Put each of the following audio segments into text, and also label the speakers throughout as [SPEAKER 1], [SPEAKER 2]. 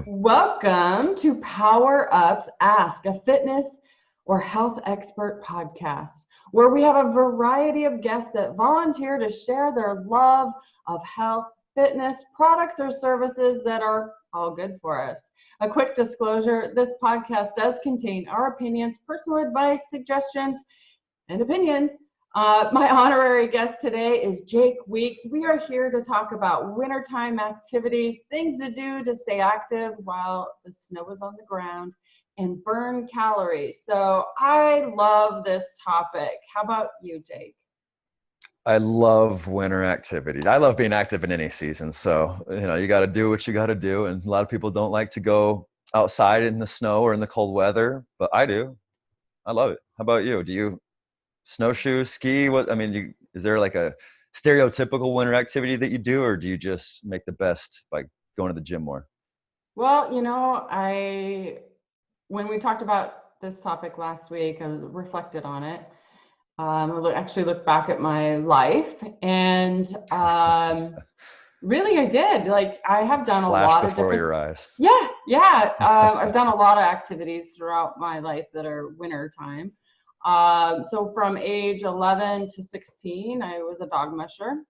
[SPEAKER 1] Welcome to Power Up's Ask a Fitness or Health Expert podcast, where we have a variety of guests that volunteer to share their love of health, fitness, products, or services that are all good for us. A quick disclosure, this podcast does contain our opinions, personal advice, suggestions, and opinions. My honorary guest today is Jake Weeks. We are here to talk about wintertime activities, things to do to stay active while the snow is on the ground, and burn calories. So I love this topic. How about you, Jake?
[SPEAKER 2] I love winter activities. I love being active in any season. So, you got to do what you got to do. And a lot of people don't like to go outside in the snow or in the cold weather, but I do. I love it. How about you? Do you snowshoe, ski? Is there like a stereotypical winter activity that you do, or do you just make the best by going to the gym more?
[SPEAKER 1] Well, when we talked about this topic last week, I reflected on it. Actually looked back at my life, and really I did. Like, I have done a
[SPEAKER 2] Flash
[SPEAKER 1] lot of
[SPEAKER 2] before
[SPEAKER 1] different.
[SPEAKER 2] your eyes.
[SPEAKER 1] Yeah. I've done a lot of activities throughout my life that are winter time. So from age 11 to 16, I was a dog musher.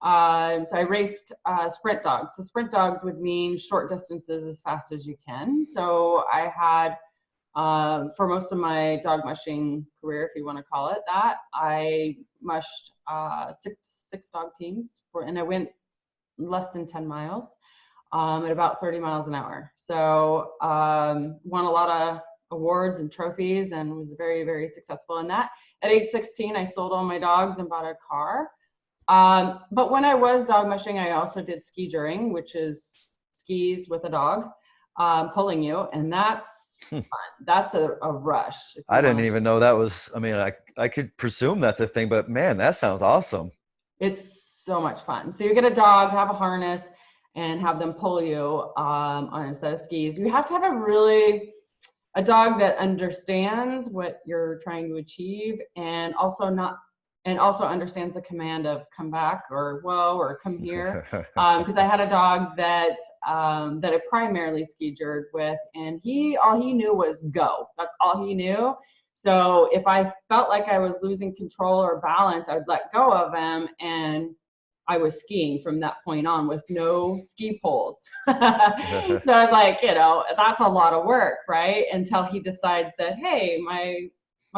[SPEAKER 1] So I raced sprint dogs. So sprint dogs would mean short distances as fast as you can. So I had, for most of my dog mushing career, if you want to call it that, I mushed six dog teams, and I went less than 10 miles at about 30 miles an hour. So won a lot of awards and trophies and was very, very successful in that. At age 16, I sold all my dogs and bought a car. But when I was dog mushing, I also did ski juring, which is skis with a dog pulling you, and that's fun. That's a rush.
[SPEAKER 2] I didn't even know that was, I could presume that's a thing, but man, that sounds awesome.
[SPEAKER 1] It's so much fun. So you get a dog, have a harness, and have them pull you on a set of skis. You have to have a dog that understands what you're trying to achieve, and also understands the command of come back or whoa or come here. Because I had a dog that I primarily ski jured with, and all he knew was go. That's all he knew. So if I felt like I was losing control or balance, I'd let go of him, and I was skiing from that point on with no ski poles. So I was like, that's a lot of work, right? Until he decides that, hey, my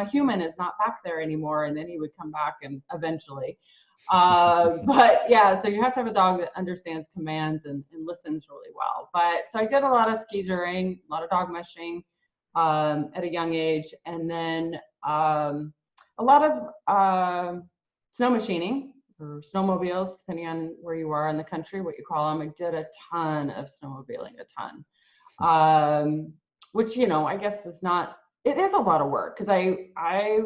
[SPEAKER 1] human is not back there anymore, and then he would come back and eventually. But yeah, so you have to have a dog that understands commands and listens really well. But so I did a lot of ski juring, a lot of dog mushing at a young age, and then a lot of snow machining or snowmobiles, depending on where you are in the country, what you call them. I did a ton of snowmobiling, which, I guess it is a lot of work, because I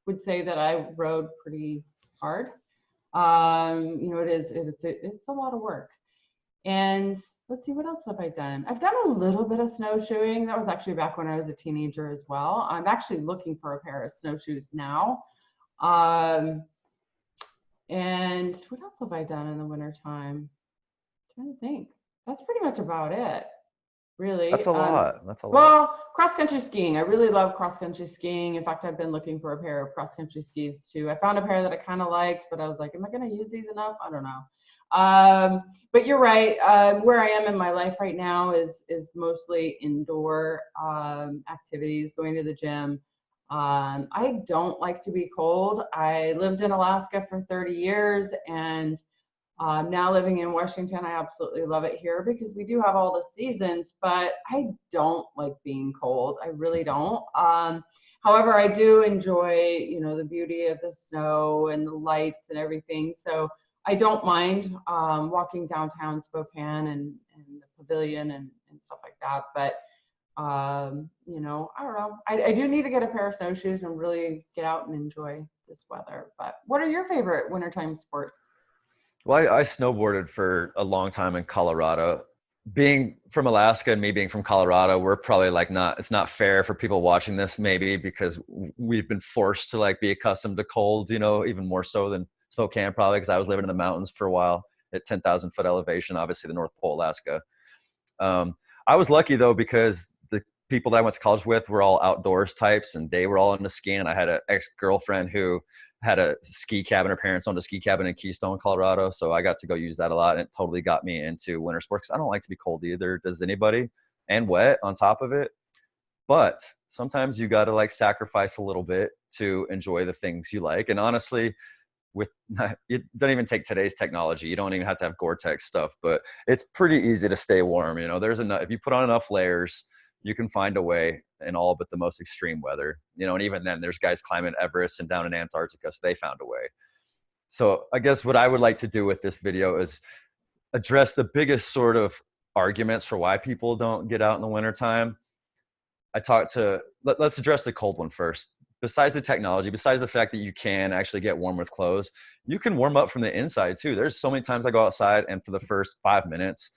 [SPEAKER 1] would say that I rode pretty hard. It's a lot of work. And let's see, what else have I done? I've done a little bit of snowshoeing. That was actually back when I was a teenager as well. I'm actually looking for a pair of snowshoes now. And what else have I done in the wintertime? I'm trying to think. That's pretty much about it, really.
[SPEAKER 2] That's a lot.
[SPEAKER 1] Well, cross-country skiing. I really love cross-country skiing. In fact, I've been looking for a pair of cross-country skis too. I found a pair that I kind of liked, but I was like, am I going to use these enough? I don't know. But you're right. Where I am in my life right now is mostly indoor activities, going to the gym. I don't like to be cold. I lived in Alaska for 30 years, and now living in Washington, I absolutely love it here because we do have all the seasons, but I don't like being cold. I really don't. However, I do enjoy, the beauty of the snow and the lights and everything. So I don't mind walking downtown Spokane and the pavilion and stuff like that. But, I don't know. I do need to get a pair of snowshoes and really get out and enjoy this weather. But what are your favorite wintertime sports?
[SPEAKER 2] Well, I snowboarded for a long time in Colorado. Being from Alaska and me being from Colorado, we're probably it's not fair for people watching this maybe because we've been forced to be accustomed to cold, even more so than Spokane probably because I was living in the mountains for a while at 10,000 foot elevation, obviously the North Pole, Alaska. I was lucky though, because the people that I went to college with were all outdoors types, and they were all into skiing. I had an ex-girlfriend who had a ski cabin. Her parents owned a ski cabin in Keystone, Colorado. So I got to go use that a lot, and it totally got me into winter sports. I don't like to be cold either. Does anybody? And wet on top of it. But sometimes you got to like sacrifice a little bit to enjoy the things you like. And honestly, with it doesn't even take today's technology. You don't even have to have Gore-Tex stuff, but it's pretty easy to stay warm. You know, there's enough, if you put on enough layers, you can find a way in all but the most extreme weather, you know, and even then there's guys climbing Everest and down in Antarctica. So they found a way. So I guess what I would like to do with this video is address the biggest sort of arguments for why people don't get out in the wintertime. Let's address the cold one first. Besides the technology, besides the fact that you can actually get warm with clothes, you can warm up from the inside too. There's so many times I go outside and for the first 5 minutes,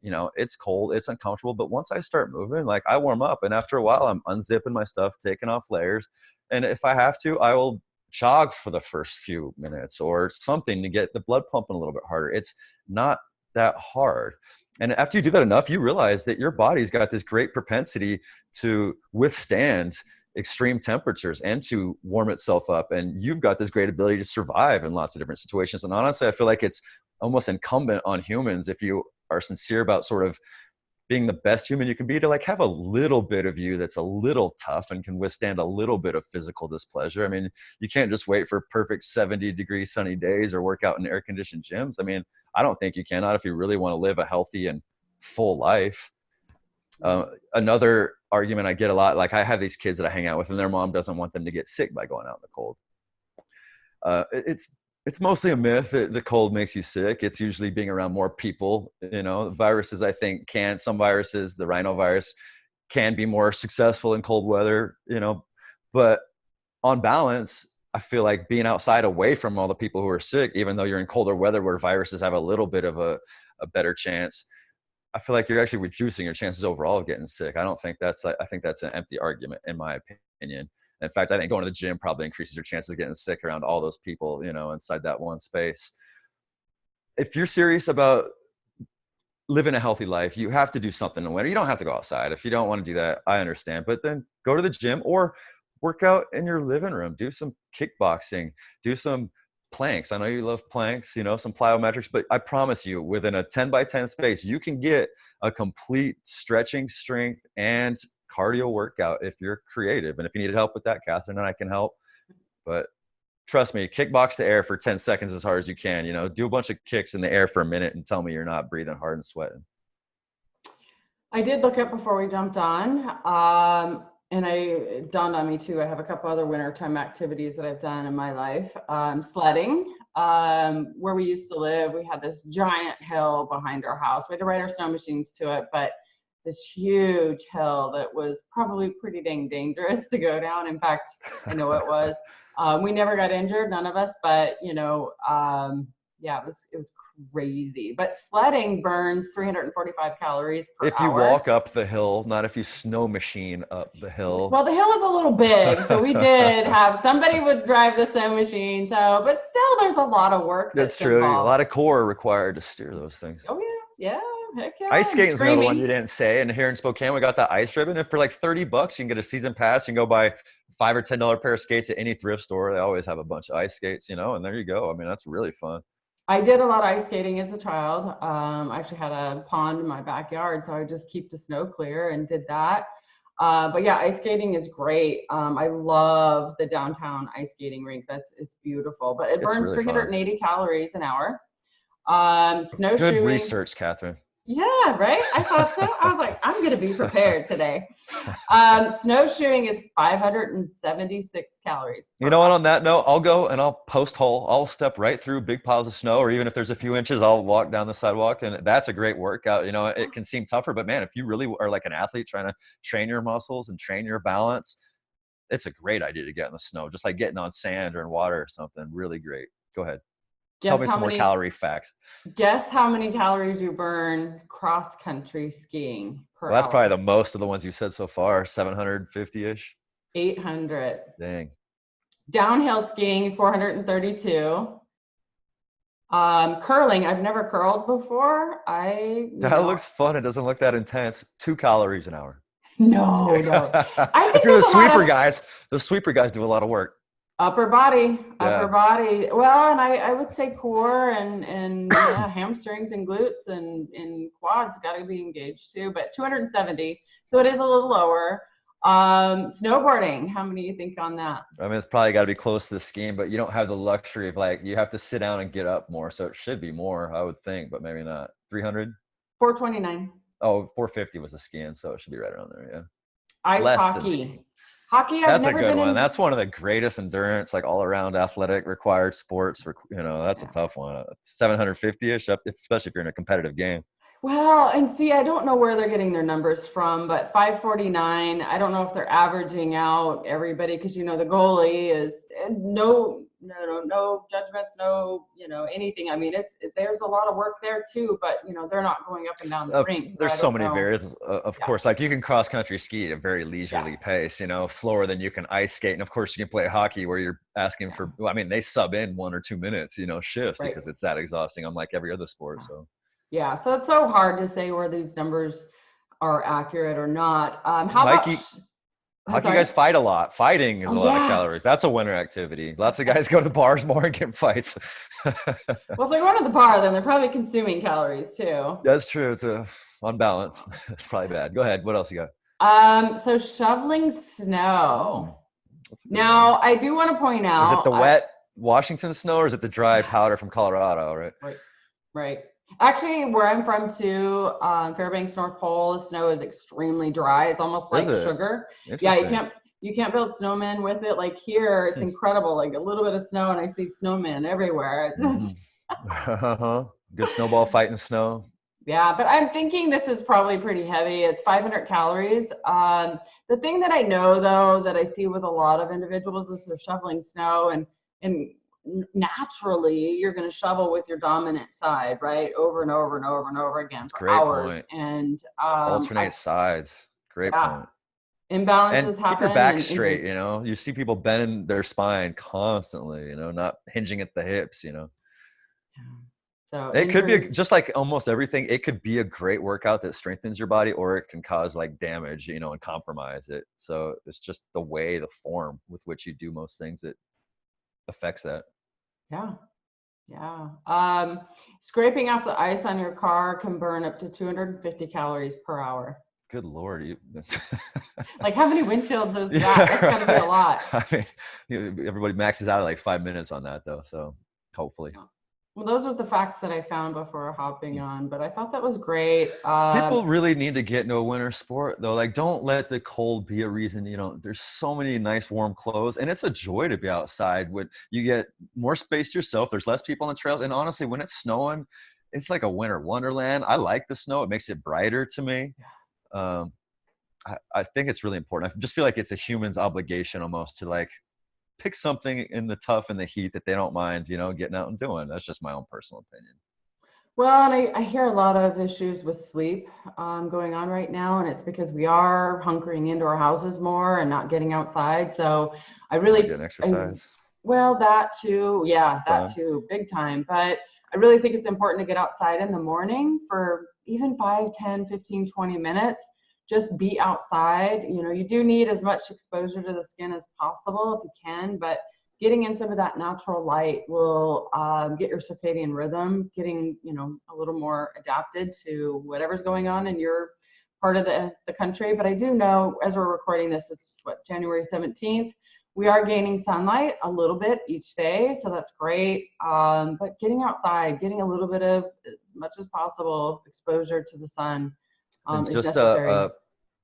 [SPEAKER 2] you know, it's cold, it's uncomfortable. But once I start moving, like I warm up, and after a while I'm unzipping my stuff, taking off layers. And if I have to, I will jog for the first few minutes or something to get the blood pumping a little bit harder. It's not that hard. And after you do that enough, you realize that your body's got this great propensity to withstand extreme temperatures and to warm itself up. And you've got this great ability to survive in lots of different situations. And honestly, I feel like it's almost incumbent on humans, if you are sincere about sort of being the best human you can be, to like have a little bit of you that's a little tough and can withstand a little bit of physical displeasure. I mean, you can't just wait for perfect 70-degree sunny days or work out in air conditioned gyms. I mean, I don't think you can, not if you really want to live a healthy and full life. Another argument I get a lot, like I have these kids that I hang out with and their mom doesn't want them to get sick by going out in the cold. It's mostly a myth that the cold makes you sick. It's usually being around more people. You know, viruses, I think, some viruses, the rhinovirus, can be more successful in cold weather, you know, but on balance, I feel like being outside away from all the people who are sick, even though you're in colder weather where viruses have a little bit of a better chance, I feel like you're actually reducing your chances overall of getting sick. I think that's an empty argument in my opinion. In fact, I think going to the gym probably increases your chances of getting sick around all those people, you know, inside that one space. If you're serious about living a healthy life, you have to do something in the winter. You don't have to go outside. If you don't want to do that, I understand. But then go to the gym or work out in your living room. Do some kickboxing. Do some planks. I know you love planks, you know, some plyometrics, but I promise you, within a 10 by 10 space, you can get a complete stretching, strength, and cardio workout if you're creative. And if you need help with that, Catherine and I can help. But trust me, kickbox the air for 10 seconds as hard as you can. You know, do a bunch of kicks in the air for a minute and tell me you're not breathing hard and sweating.
[SPEAKER 1] I did look up before we jumped on, and it dawned on me too. I have a couple other wintertime activities that I've done in my life. Sledding. Where we used to live, we had this giant hill behind our house. We had to ride our snow machines to it, but this huge hill that was probably pretty dang dangerous to go down. In fact, I know it was. We never got injured, none of us, but you know, yeah, it was crazy. But sledding burns 345 calories per hour.
[SPEAKER 2] If you walk up the hill, not if you snow machine up the hill.
[SPEAKER 1] Well, the hill was a little big, so we did have somebody would drive the snow machine. So, but still, there's a lot of work that's
[SPEAKER 2] true.
[SPEAKER 1] involved.
[SPEAKER 2] A lot of core required to steer those things.
[SPEAKER 1] Oh yeah, heck yeah.
[SPEAKER 2] Ice skating's another one you didn't say. And here in Spokane, we got that ice ribbon. And for like $30, you can get a season pass. You can go buy $5 or $10 pair of skates at any thrift store. They always have a bunch of ice skates, you know, and there you go. I mean, that's really fun.
[SPEAKER 1] I did a lot of ice skating as a child. I actually had a pond in my backyard, so I just keep the snow clear and did that. But yeah, ice skating is great. I love the downtown ice skating rink. It's beautiful, but it burns really 380 calories an hour. Snowshoeing.
[SPEAKER 2] Good research, Catherine.
[SPEAKER 1] Yeah, right? I thought so. I was like, I'm going to be prepared today. Snowshoeing is 576 calories.
[SPEAKER 2] You know what, on that note, I'll go and I'll post hole. I'll step right through big piles of snow, or even if there's a few inches, I'll walk down the sidewalk. And that's a great workout. You know, it can seem tougher, but man, if you really are like an athlete trying to train your muscles and train your balance, it's a great idea to get in the snow, just like getting on sand or in water or something. Really great. Go ahead. Tell me some more calorie facts.
[SPEAKER 1] Guess how many calories you burn cross-country skiing per hour?
[SPEAKER 2] That's probably the most of the ones you said so far, 750-ish.
[SPEAKER 1] 800.
[SPEAKER 2] Dang.
[SPEAKER 1] Downhill skiing, 432. Curling, I've never curled before.
[SPEAKER 2] That looks fun. It doesn't look that intense. 2 calories an hour.
[SPEAKER 1] No, no. I
[SPEAKER 2] If
[SPEAKER 1] think
[SPEAKER 2] you're
[SPEAKER 1] there's a lot of
[SPEAKER 2] the sweeper guys do a lot of work.
[SPEAKER 1] upper body, upper
[SPEAKER 2] Yeah.
[SPEAKER 1] body. Well, and I would say core and yeah, hamstrings and glutes and quads got to be engaged too. But 270, so it is a little lower. Snowboarding, how many do you think on that?
[SPEAKER 2] I mean, it's probably got to be close to the skiing, but you don't have the luxury of like, you have to sit down and get up more. So it should be more, I would think, but maybe not. 300?
[SPEAKER 1] 429.
[SPEAKER 2] Oh, 450 was the skiing. So it should be right around there. Yeah.
[SPEAKER 1] Ice
[SPEAKER 2] Less than skiing.
[SPEAKER 1] hockey. Hockey, I've
[SPEAKER 2] That's a
[SPEAKER 1] never
[SPEAKER 2] good
[SPEAKER 1] been
[SPEAKER 2] one.
[SPEAKER 1] in.
[SPEAKER 2] That's one of the greatest endurance, like all around athletic required sports. That's a
[SPEAKER 1] Yeah.
[SPEAKER 2] tough one. 750-ish, especially if you're in a competitive game.
[SPEAKER 1] Well, and see, I don't know where they're getting their numbers from, but 549, I don't know if they're averaging out everybody because the goalie is no judgments, no, anything. I mean, there's a lot of work there too, but they're not going up and down the rink, so
[SPEAKER 2] There's
[SPEAKER 1] I
[SPEAKER 2] so
[SPEAKER 1] don't
[SPEAKER 2] many
[SPEAKER 1] know.
[SPEAKER 2] variables, of
[SPEAKER 1] Yeah,
[SPEAKER 2] course. Like you can cross country ski at a very leisurely
[SPEAKER 1] yeah,
[SPEAKER 2] pace, slower than you can ice skate. And of course, you can play hockey where you're asking
[SPEAKER 1] yeah,
[SPEAKER 2] for, well, I mean, they sub in 1 or 2 minutes, shifts
[SPEAKER 1] right.
[SPEAKER 2] because it's that exhausting, unlike every other sport.
[SPEAKER 1] Yeah.
[SPEAKER 2] So
[SPEAKER 1] Yeah, so it's so hard to say where these numbers are accurate or not. How about,
[SPEAKER 2] hockey,
[SPEAKER 1] I'm
[SPEAKER 2] hockey
[SPEAKER 1] sorry?
[SPEAKER 2] guys fight a lot. Fighting is
[SPEAKER 1] Oh,
[SPEAKER 2] a lot of
[SPEAKER 1] yeah.
[SPEAKER 2] calories. That's a winter activity. Lots of guys go to the bars more and get in fights.
[SPEAKER 1] Well, if they're going to the bar, then they're probably consuming calories too.
[SPEAKER 2] That's true. It's on balance. It's probably bad. Go ahead. What else you got?
[SPEAKER 1] So shoveling snow.
[SPEAKER 2] That's a good one.
[SPEAKER 1] Now, I do want to point
[SPEAKER 2] Is it
[SPEAKER 1] out,
[SPEAKER 2] the wet Washington snow or is it the dry
[SPEAKER 1] yeah,
[SPEAKER 2] powder from Colorado? Right.
[SPEAKER 1] right, right. Actually, where I'm from too, Fairbanks, North Pole, the snow is extremely dry. It's almost
[SPEAKER 2] Is
[SPEAKER 1] like
[SPEAKER 2] it?
[SPEAKER 1] sugar. Yeah, you
[SPEAKER 2] Interesting.
[SPEAKER 1] can't you can't build snowmen with it. Like here, it's incredible. Like a little bit of snow, and I see snowmen everywhere. It's
[SPEAKER 2] Mm-hmm.
[SPEAKER 1] just
[SPEAKER 2] Uh-huh. Good snowball fight in snow.
[SPEAKER 1] yeah, but I'm thinking this is probably pretty heavy. It's 500 calories. The thing that I know though that I see with a lot of individuals is they're shoveling snow and naturally you're going to shovel with your dominant side, right? Over and over and over and over again for
[SPEAKER 2] Great
[SPEAKER 1] hours.
[SPEAKER 2] point.
[SPEAKER 1] And
[SPEAKER 2] Alternate sides. Great
[SPEAKER 1] yeah,
[SPEAKER 2] point. And
[SPEAKER 1] imbalances
[SPEAKER 2] keep your
[SPEAKER 1] happen
[SPEAKER 2] back
[SPEAKER 1] and
[SPEAKER 2] straight,
[SPEAKER 1] injuries.
[SPEAKER 2] You see people bending their spine constantly, not hinging at the hips.
[SPEAKER 1] Yeah. So
[SPEAKER 2] It could be
[SPEAKER 1] injuries.
[SPEAKER 2] just like almost everything. It could be a great workout that strengthens your body, or it can cause like damage, and compromise it. So it's just the form with which you do most things that affects that.
[SPEAKER 1] Yeah. Yeah. Scraping off the ice on your car can burn up to 250 calories per hour.
[SPEAKER 2] Good Lord.
[SPEAKER 1] Like how many windshields is that?
[SPEAKER 2] Yeah,
[SPEAKER 1] That's got to be a
[SPEAKER 2] right.
[SPEAKER 1] lot.
[SPEAKER 2] I mean, everybody maxes out at like 5 minutes on that though. So hopefully.
[SPEAKER 1] Well, those are the facts that I found before hopping on, but I thought that was great.
[SPEAKER 2] People really need to get into a winter sport though. Like, don't let the cold be a reason. There's so many nice warm clothes, and it's a joy to be outside. When you get more space to yourself, there's less people on the trails, and honestly, when it's snowing, it's like a winter wonderland. I like the snow; it makes it brighter to me. Um, I think it's really important. I just feel like it's a human's obligation almost to like pick something in the tough and the heat that they don't mind, getting out and doing. That's just my own personal opinion.
[SPEAKER 1] Well, and I hear a lot of issues with sleep going on right now, and it's because we are hunkering into our houses more and not getting outside. So I
[SPEAKER 2] Not
[SPEAKER 1] really,
[SPEAKER 2] getting exercise.
[SPEAKER 1] well, that too, yeah,
[SPEAKER 2] It's
[SPEAKER 1] that
[SPEAKER 2] fun.
[SPEAKER 1] too, big time. But I really think it's important to get outside in the morning for even 5, 10, 15, 20 minutes. Just be outside. You do need as much exposure to the skin as possible if you can, but getting in some of that natural light will get your circadian rhythm getting, a little more adapted to whatever's going on in your part of the country. But I do know as we're recording this, it's January 17th. We are gaining sunlight a little bit each day, so that's great. But getting outside, getting a little bit of, as much as possible, exposure to the sun
[SPEAKER 2] And
[SPEAKER 1] is
[SPEAKER 2] just
[SPEAKER 1] necessary.
[SPEAKER 2] a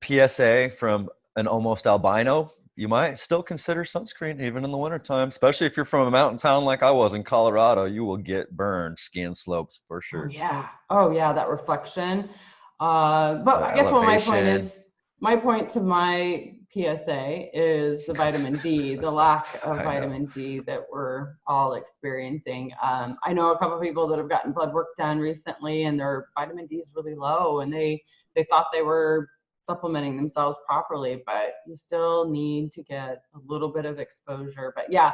[SPEAKER 2] PSA from an almost albino, you might still consider sunscreen even in the wintertime, especially if you're from a mountain town like I was in Colorado. You will get burned skiing slopes for sure.
[SPEAKER 1] Oh yeah, that reflection. But
[SPEAKER 2] The
[SPEAKER 1] I guess what my point
[SPEAKER 2] elevation.
[SPEAKER 1] is, my point to my PSA is the vitamin D, the lack of
[SPEAKER 2] I know.
[SPEAKER 1] vitamin D that we're all experiencing. I know a couple of people that have gotten blood work done recently, and their vitamin D is really low, and they thought they were supplementing themselves properly, but you still need to get a little bit of exposure. But yeah,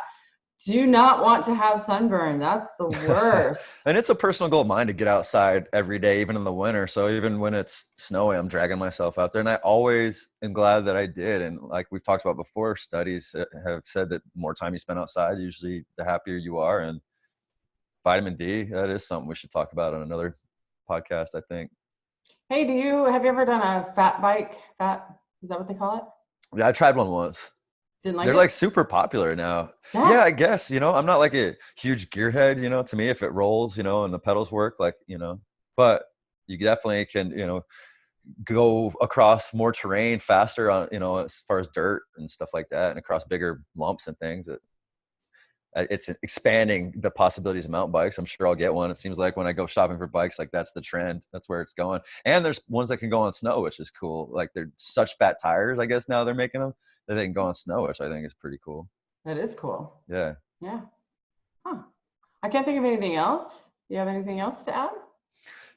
[SPEAKER 1] do not want to have sunburn. That's the worst.
[SPEAKER 2] And it's a personal goal of mine to get outside every day, even in the winter. So even when it's snowy, I'm dragging myself out there. And I always am glad that I did. And like we've talked about before, studies have said that the more time you spend outside, usually the happier you are. And vitamin D, that is something we should talk about on another podcast, I think.
[SPEAKER 1] Hey, have you ever done a fat bike? Is that what they call it?
[SPEAKER 2] Yeah, I tried one once.
[SPEAKER 1] Didn't like
[SPEAKER 2] They're
[SPEAKER 1] it?
[SPEAKER 2] like super popular now.
[SPEAKER 1] Yeah.
[SPEAKER 2] Yeah, I guess, I'm not like a huge gearhead, to me, if it rolls, and the pedals work, like, but you definitely can, go across more terrain faster on, as far as dirt and stuff like that, and across bigger lumps and things. It's expanding the possibilities of mountain bikes. I'm sure I'll get one. It seems like when I go shopping for bikes, like that's the trend. That's where it's going. And there's ones that can go on snow, which is cool. Like they're such fat tires, I guess now they're making them that they can go on snow, which I think is pretty cool.
[SPEAKER 1] That is cool.
[SPEAKER 2] Yeah.
[SPEAKER 1] Yeah. Huh. I can't think of anything else. Do you have anything else to add?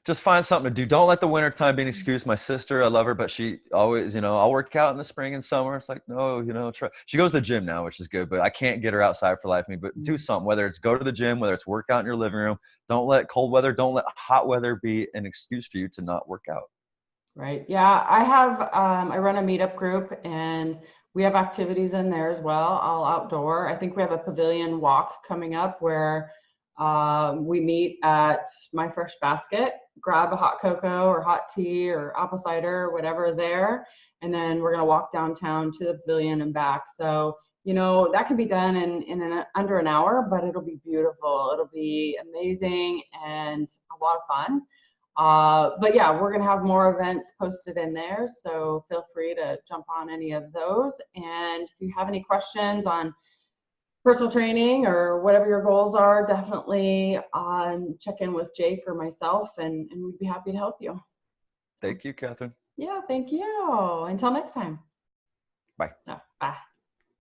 [SPEAKER 2] Just find something to do. Don't let the winter time be an excuse. My sister, I love her, but she always, I'll work out in the spring and summer. It's like, no, try. She goes to the gym now, which is good, but I can't get her outside for life of me. But do something, whether it's go to the gym, whether it's work out in your living room. Don't let cold weather, don't let hot weather be an excuse for you to not work out.
[SPEAKER 1] Right. Yeah. I run a meetup group and we have activities in there as well, all outdoor. I think we have a pavilion walk coming up where we meet at My Fresh Basket, grab a hot cocoa or hot tea or apple cider or whatever there, and then we're going to walk downtown to the pavilion and back. So, that can be done in under an hour, but it'll be beautiful. It'll be amazing and a lot of fun. But yeah, we're going to have more events posted in there. So feel free to jump on any of those. And if you have any questions on personal training or whatever your goals are, definitely check in with Jake or myself, and we'd be happy to help you.
[SPEAKER 2] Thank you, Catherine.
[SPEAKER 1] Yeah, thank you. Until next time.
[SPEAKER 2] Bye.
[SPEAKER 1] Yeah.